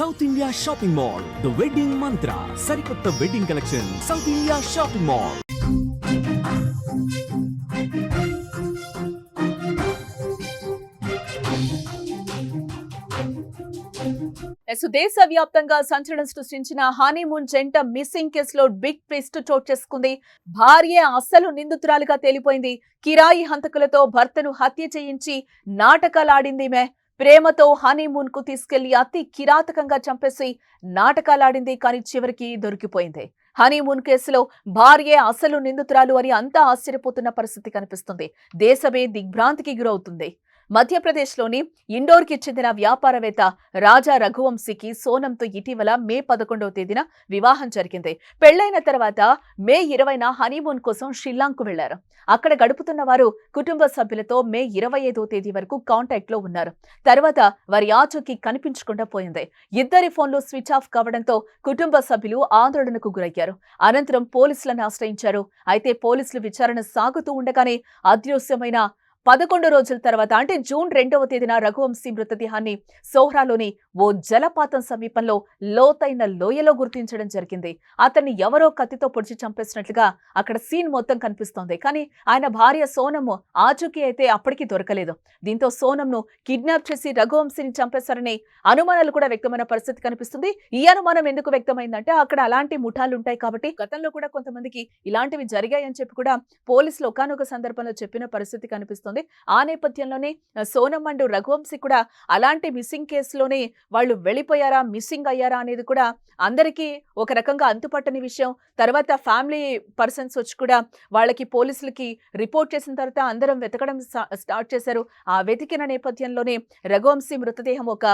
South India shopping mall, the wedding మంత్ర, సరికొత్త wedding collection, south India shopping mall. దేశవ్యాప్తంగా సంచలనం సృష్టించిన హనీమూన్ జంట మిస్సింగ్ కేసులో బిగ్ ట్విస్ట్ చోటు చేసుకుంది. భార్య అసలు నిందితురాలుగా తేలిపోయింది. కిరాయి హంతకులతో భర్తను హత్య చేయించి నాటకాలాడిందిమే. ప్రేమతో హనీమూన్ కు తీసుకెళ్లి అతి కిరాతకంగా చంపేసి నాటకాలాడింది. కానీ చివరికి దొరికిపోయింది. హనీమూన్ కేసులో భార్యే అసలు నిందితురాలు అని అంతా ఆశ్చర్యపోతున్న పరిస్థితి కనిపిస్తుంది. దేశమే దిగ్భ్రాంతికి గురవుతుంది. మధ్యప్రదేశ్లోని ఇండోర్కి చెందిన వ్యాపారవేత్త రాజా రఘువంశీకి సోనంతో ఇటీవల మే 11వ తేదీన వివాహం జరిగింది. పెళ్లైన తర్వాత మే 20న హనీమూన్ కోసం షిల్లాంగ్కు వెళ్లారు. అక్కడ గడుపుతున్న వారు కుటుంబ సభ్యులతో మే 25వ తేదీ వరకు కాంటాక్ట్ లో ఉన్నారు. తర్వాత వారి ఆచూకీ కనిపించకుండా పోయింది. ఇద్దరి ఫోన్లు స్విచ్ ఆఫ్ కావడంతో కుటుంబ సభ్యులు ఆందోళనకు గురయ్యారు. అనంతరం పోలీసులను ఆశ్రయించారు. అయితే పోలీసులు విచారణ సాగుతూ ఉండగానే అదృశ్యమైన 11 రోజుల తర్వాత అంటే జూన్ 2వ తేదీన రఘువంశీ మృతదేహాన్ని సోహ్రాలోని ఓ జలపాతం సమీపంలో లోతైన లోయలో గుర్తించడం జరిగింది. అతన్ని ఎవరో కత్తితో పొడిచి చంపేసినట్లుగా అక్కడ సీన్ మొత్తం కనిపిస్తోంది. కానీ ఆయన భార్య సోనం ఆచూకీ అయితే అప్పటికీ దొరకలేదు. దీంతో సోనంను కిడ్నాప్ చేసి రఘువంశీని చంపేశారనే అనుమానాలు కూడా వ్యక్తమైన పరిస్థితి కనిపిస్తుంది. ఈ అనుమానం ఎందుకు వ్యక్తమైందంటే అక్కడ అలాంటి ముఠాలు ఉంటాయి కాబట్టి గతంలో కూడా కొంతమందికి ఇలాంటివి జరిగాయని చెప్పి కూడా పోలీసులు ఒకానొక సందర్భంలో చెప్పిన పరిస్థితి కనిపిస్తుంది. ఆ నేపథ్యంలోనే సోనం అండ్ రఘువంశీ కూడా అలాంటి మిస్సింగ్ కేసులోనే వాళ్ళు వెళ్ళిపోయారా, మిస్సింగ్ అయ్యారా అనేది కూడా అందరికీ ఒక రకంగా అంతుపట్టని విషయం. తర్వాత ఫ్యామిలీ పర్సన్స్ వచ్చి కూడా వాళ్ళకి పోలీసులకి రిపోర్ట్ చేసిన తర్వాత అందరం వెతకడం స్టార్ట్ చేశారు. ఆ వెతికిన నేపథ్యంలోనే రఘువంశీ మృతదేహం ఒక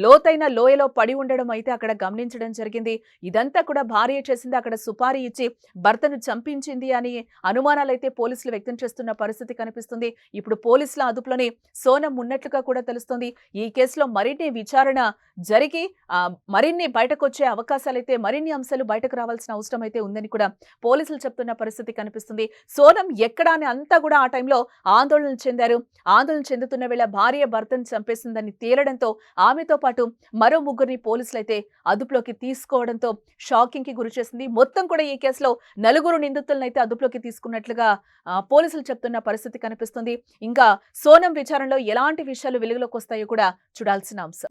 లోతైన లోయలో పడి ఉండడం అయితే అక్కడ గమనించడం జరిగింది. ఇదంతా కూడా భార్య చేసింది, అక్కడ సుపారీ ఇచ్చి భర్తను చంపించింది అని అనుమానాలు అయితే పోలీసులు వ్యక్తం చేస్తున్న పరిస్థితి కనిపిస్తుంది. ఇప్పుడు పోలీసుల అదుపులోనే సోనం ఉన్నట్లుగా కూడా తెలుస్తోంది. ఈ కేసులో మరిన్ని విచారణ జరిగి మరిన్ని బయటకు వచ్చే అవకాశాలైతే మరిన్ని అంశాలు బయటకు రావాల్సిన అవసరం అయితే ఉందని కూడా పోలీసులు చెప్తున్న పరిస్థితి కనిపిస్తుంది. సోనం ఎక్కడా అని అంతా కూడా ఆ టైంలో ఆందోళన చెందారు. ఆందోళన చెందుతున్న వేళ భార్య భర్తను చంపేసిందని తేలడంతో ఆమెతో పాటు మరో ముగ్గురిని పోలీసులు అయితే అదుపులోకి తీసుకోవడంతో షాకింగ్ కి గురి చేసింది. మొత్తం కూడా ఈ కేసులో 4 నిందితులను అయితే అదుపులోకి తీసుకున్నట్లుగా పోలీసులు చెప్తున్న పరిస్థితి కనిపిస్తుంది. ఇంకా సోనం విచారణలో ఎలాంటి విషయాలు వెలుగులోకి వస్తాయో కూడా చూడాల్సిన అంశం.